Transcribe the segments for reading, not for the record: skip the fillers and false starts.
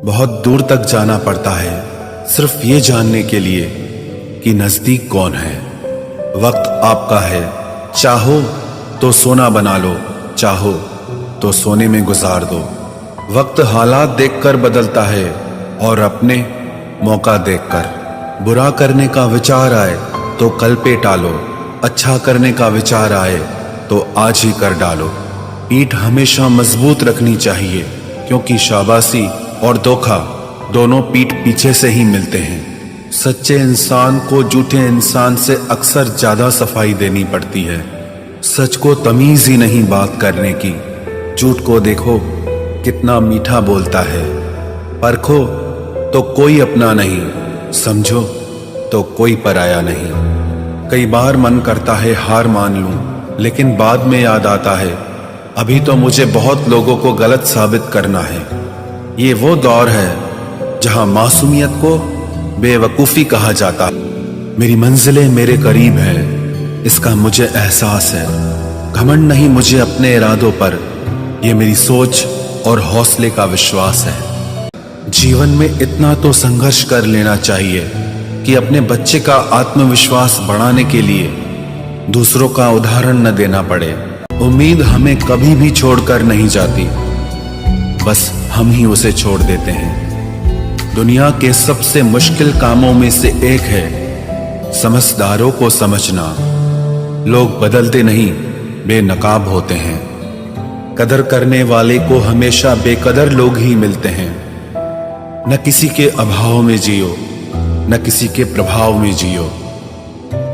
बहुत दूर तक जाना पड़ता है सिर्फ ये जानने के लिए कि नजदीक कौन है। वक्त आपका है, चाहो तो सोना बना लो, चाहो तो सोने में गुजार दो। वक्त हालात देखकर बदलता है और अपने मौका देखकर। बुरा करने का विचार आए तो कल पे टालो, अच्छा करने का विचार आए तो आज ही कर डालो। पीठ हमेशा मजबूत रखनी चाहिए, क्योंकि शाबाशी और धोखा दोनों पीठ पीछे से ही मिलते हैं। सच्चे इंसान को झूठे इंसान से अक्सर ज्यादा सफाई देनी पड़ती है। सच को तमीज ही नहीं बात करने की। झूठ को देखो कितना मीठा बोलता है। परखो तो कोई अपना नहीं, समझो तो कोई पराया नहीं। कई बार मन करता है हार मान लूं, लेकिन बाद में याद आता है अभी तो मुझे बहुत लोगों को गलत साबित करना है। ये वो दौर है जहां मासूमियत को बेवकूफी कहा जाता है। मेरी मंजिलें मेरे करीब है, इसका मुझे एहसास है। घमंड नहीं मुझे अपने इरादों पर, यह मेरी सोच और हौसले का विश्वास है। जीवन में इतना तो संघर्ष कर लेना चाहिए कि अपने बच्चे का आत्मविश्वास बढ़ाने के लिए दूसरों का उदाहरण न देना पड़े। उम्मीद हमें कभी भी छोड़कर नहीं जाती, बस हम ही उसे छोड़ देते हैं। दुनिया के सबसे मुश्किल कामों में से एक है समझदारों को समझना। लोग बदलते नहीं, बेनकाब होते हैं। कदर करने वाले को हमेशा बेकदर लोग ही मिलते हैं। न किसी के अभाव में जियो, न किसी के प्रभाव में जियो।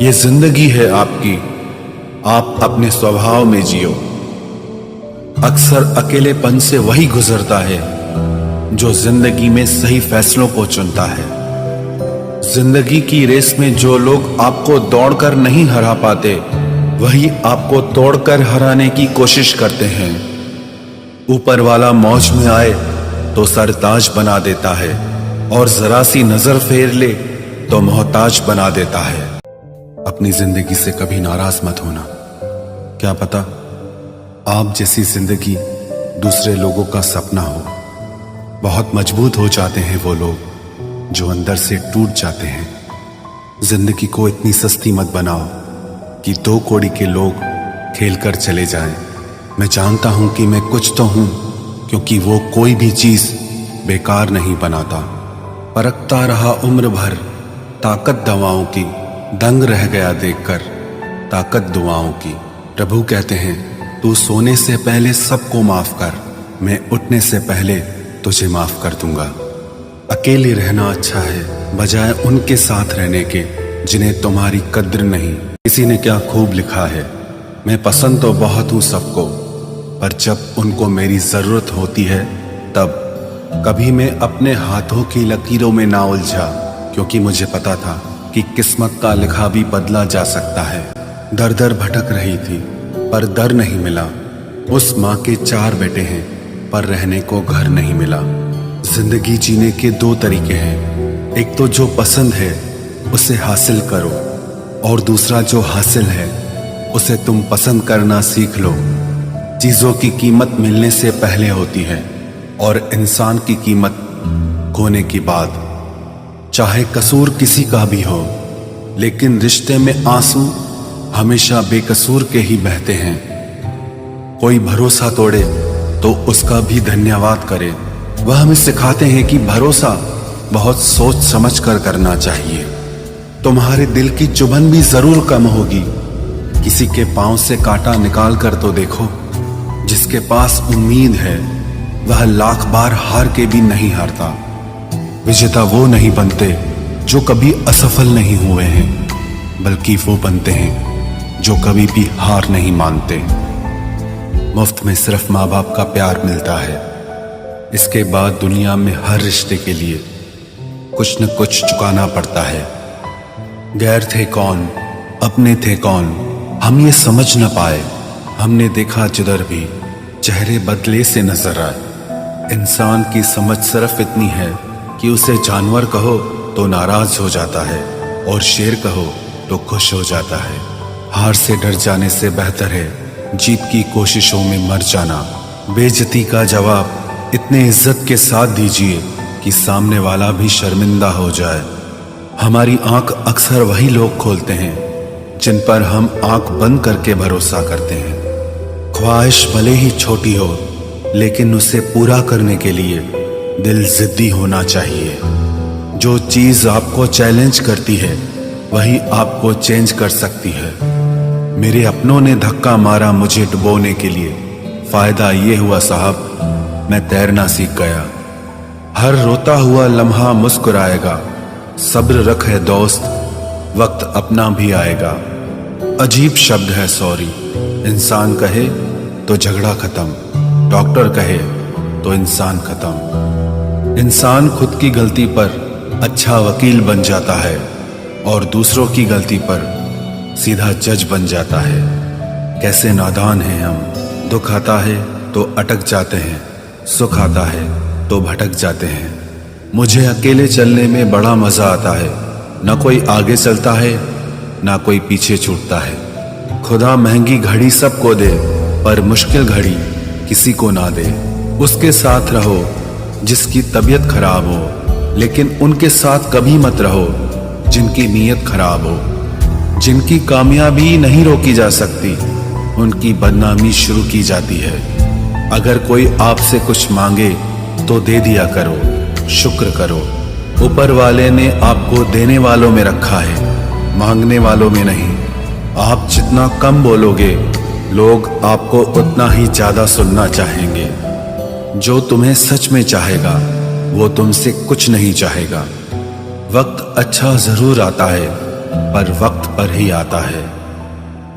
ये जिंदगी है आपकी, आप अपने स्वभाव में जियो। अक्सर अकेलेपन से वही गुजरता है जो जिंदगी में सही फैसलों को चुनता है। जिंदगी की रेस में जो लोग आपको दौड़कर नहीं हरा पाते, वही आपको तोड़कर हराने की कोशिश करते हैं। ऊपर वाला मौज में आए तो सरताज बना देता है, और जरा सी नजर फेर ले तो मोहताज बना देता है। अपनी जिंदगी से कभी नाराज मत होना। क्या पता आप जैसी जिंदगी दूसरे लोगों का सपना हो। बहुत मजबूत हो जाते हैं वो लोग जो अंदर से टूट जाते हैं। जिंदगी को इतनी सस्ती मत बनाओ कि दो कौड़ी के लोग खेल कर चले जाएं। मैं जानता हूं कि मैं कुछ तो हूं, क्योंकि वो कोई भी चीज बेकार नहीं बनाता। परखता रहा उम्र भर ताकत दवाओं की, दंग रह गया देखकर ताकत दुआओं की। प्रभु कहते हैं तू सोने से पहले सबको माफ कर, मैं उठने से पहले तुझे माफ कर दूंगा। अकेले रहना अच्छा है बजाय उनके साथ रहने के जिन्हें तुम्हारी कद्र नहीं। किसी ने क्या खूब लिखा है, मैं पसंद तो बहुत हूं सबको, पर जब उनको मेरी जरूरत होती है तब। कभी मैं अपने हाथों की लकीरों में ना उलझा, क्योंकि मुझे पता था कि किस्मत का लिखा भी बदला जा सकता है। दर दर भटक रही थी पर दर नहीं मिला। उस माँ के 4 बेटे हैं पर रहने को घर नहीं मिला। जिंदगी जीने के 2 तरीके हैं, एक तो जो पसंद है उसे हासिल करो, और दूसरा जो हासिल है उसे तुम पसंद करना सीख लो। चीजों की कीमत मिलने से पहले होती है, और इंसान की कीमत खोने की बाद। चाहे कसूर किसी का भी हो, लेकिन रिश्ते में आंसू हमेशा बेकसूर के ही बहते हैं। कोई भरोसा तोड़े तो उसका भी धन्यवाद करे। वह हमें सिखाते हैं कि भरोसा बहुत सोच समझ कर करना चाहिए। तुम्हारे दिल की चुभन भी जरूर कम होगी। किसी के पांव से कांटा निकाल कर तो देखो। जिसके पास उम्मीद है वह लाख बार हार के भी नहीं हारता। विजेता वो नहीं बनते जो कभी असफल नहीं हुए हैं, बल्कि वो बनते हैं जो कभी भी हार नहीं मानते। मुफ्त में सिर्फ माँ बाप का प्यार मिलता है। इसके बाद दुनिया में हर रिश्ते के लिए कुछ न कुछ चुकाना पड़ता है। गैर थे कौन, अपने थे कौन, हम ये समझ न पाए। हमने देखा जिधर भी चेहरे बदले से नजर आए। इंसान की समझ सिर्फ इतनी है कि उसे जानवर कहो तो नाराज हो जाता है, और शेर कहो तो खुश हो जाता है। हार से डर जाने से बेहतर है जीत की कोशिशों में मर जाना। बेइज्जती का जवाब इतने इज्जत के साथ दीजिए कि सामने वाला भी शर्मिंदा हो जाए। हमारी आंख अक्सर वही लोग खोलते हैं जिन पर हम आंख बंद करके भरोसा करते हैं। ख्वाहिश भले ही छोटी हो, लेकिन उसे पूरा करने के लिए दिल जिद्दी होना चाहिए। जो चीज आपको चैलेंज करती है वही आपको चेंज कर सकती है। मेरे अपनों ने धक्का मारा मुझे डुबोने के लिए, फायदा ये हुआ साहब मैं तैरना सीख गया। हर रोता हुआ लम्हा मुस्कुराएगा, सब्र रख है दोस्त, वक्त अपना भी आएगा। अजीब शब्द है सॉरी, इंसान कहे तो झगड़ा खत्म, डॉक्टर कहे तो इंसान खत्म। इंसान खुद की गलती पर अच्छा वकील बन जाता है और दूसरों की गलती पर सीधा जज बन जाता है। कैसे नादान हैं हम, दुख आता है तो अटक जाते हैं, सुख आता है तो भटक जाते हैं। मुझे अकेले चलने में बड़ा मजा आता है, न कोई आगे चलता है ना कोई पीछे छूटता है। खुदा महंगी घड़ी सबको दे पर मुश्किल घड़ी किसी को ना दे। उसके साथ रहो जिसकी तबीयत खराब हो, लेकिन उनके साथ कभी मत रहो जिनकी नीयत खराब हो। जिनकी कामयाबी नहीं रोकी जा सकती, उनकी बदनामी शुरू की जाती है। अगर कोई आपसे कुछ मांगे तो दे दिया करो, शुक्र करो। ऊपर वाले ने आपको देने वालों में रखा है, मांगने वालों में नहीं। आप जितना कम बोलोगे, लोग आपको उतना ही ज्यादा सुनना चाहेंगे। जो तुम्हें सच में चाहेगा वो तुमसे कुछ नहीं चाहेगा। वक्त अच्छा जरूर आता है पर वक्त पर ही आता है।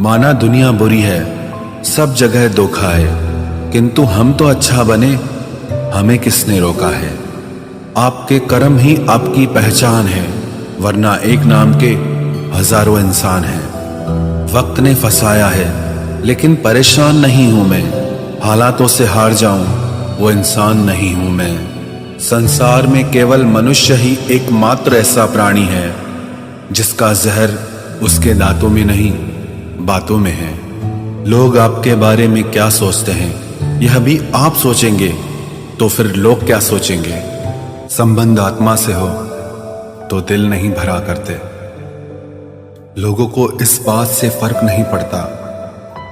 माना दुनिया बुरी है, सब जगह धोखा है, किंतु हम तो अच्छा बने, हमें किसने रोका है। आपके कर्म ही आपकी पहचान है, वरना एक नाम के हजारों इंसान हैं। वक्त ने फंसाया है लेकिन परेशान नहीं हूं मैं, हालातों से हार जाऊं वो इंसान नहीं हूं मैं। संसार में केवल मनुष्य ही एकमात्र ऐसा प्राणी है जिसका जहर उसके दांतों में नहीं बातों में है। लोग आपके बारे में क्या सोचते हैं यह भी आप सोचेंगे तो फिर लोग क्या सोचेंगे। संबंध आत्मा से हो तो दिल नहीं भरा करते। लोगों को इस बात से फर्क नहीं पड़ता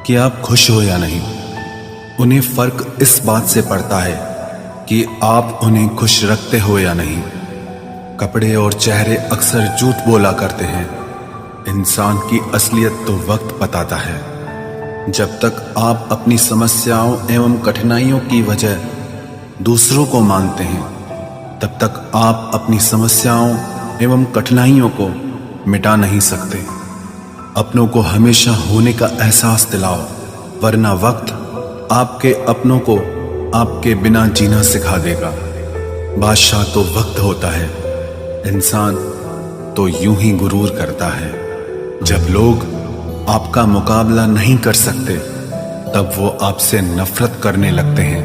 कि आप खुश हो या नहीं, उन्हें फर्क इस बात से पड़ता है कि आप उन्हें खुश रखते हो या नहीं। कपड़े और चेहरे अक्सर झूठ बोला करते हैं, इंसान की असलियत तो वक्त बताता है। जब तक आप अपनी समस्याओं एवं कठिनाइयों की वजह दूसरों को मानते हैं, तब तक आप अपनी समस्याओं एवं कठिनाइयों को मिटा नहीं सकते। अपनों को हमेशा होने का एहसास दिलाओ, वरना वक्त आपके अपनों को आपके बिना जीना सिखा देगा। बादशाह तो वक्त होता है, इंसान तो यूं ही गुरूर करता है। जब लोग आपका मुकाबला नहीं कर सकते, तब वो आपसे नफरत करने लगते हैं।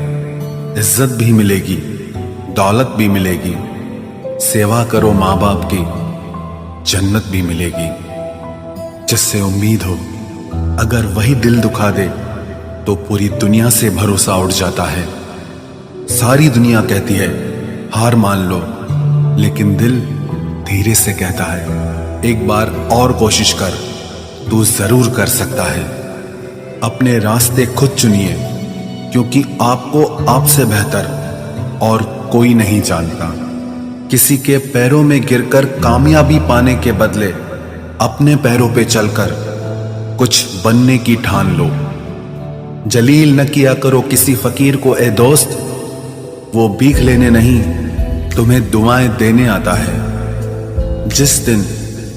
इज्जत भी मिलेगी, दौलत भी मिलेगी, सेवा करो माँ बाप की, जन्नत भी मिलेगी। जिससे उम्मीद हो, अगर वही दिल दुखा दे तो पूरी दुनिया से भरोसा उड़ जाता है। सारी दुनिया कहती है हार मान लो, लेकिन दिल धीरे से कहता है एक बार और कोशिश कर, तू जरूर कर सकता है। अपने रास्ते खुद चुनिए, क्योंकि आपको आपसे बेहतर और कोई नहीं जानता। किसी के पैरों में गिरकर कामयाबी पाने के बदले अपने पैरों पे चलकर कुछ बनने की ठान लो। जलील न किया करो किसी फकीर को ए दोस्त, वो भीख लेने नहीं तुम्हें दुआएं देने आता है। जिस दिन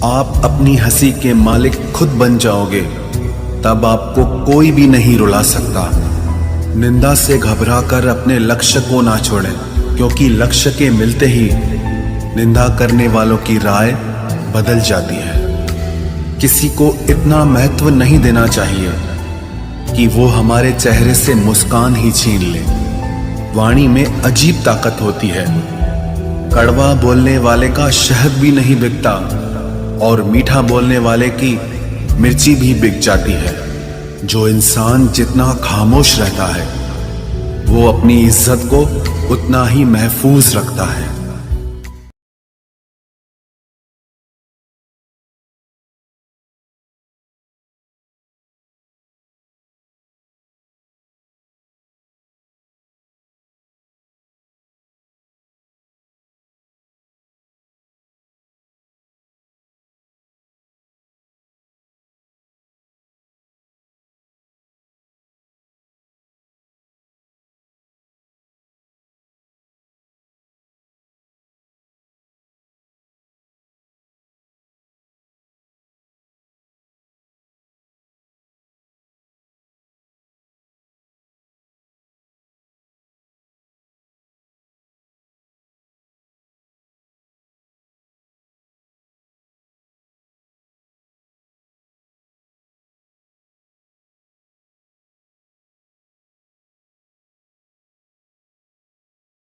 आप अपनी हंसी के मालिक खुद बन जाओगे, तब आपको कोई भी नहीं रुला सकता। निंदा से घबराकर अपने लक्ष्य को ना छोड़ें, क्योंकि लक्ष्य के मिलते ही निंदा करने वालों की राय बदल जाती है। किसी को इतना महत्व नहीं देना चाहिए कि वो हमारे चेहरे से मुस्कान ही छीन ले। वाणी में अजीब ताकत होती है। कड़वा बोलने वाले का शहद भी नहीं बिकता और मीठा बोलने वाले की मिर्ची भी बिक जाती है। जो इंसान जितना खामोश रहता है, वो अपनी इज्जत को उतना ही महफूज रखता है।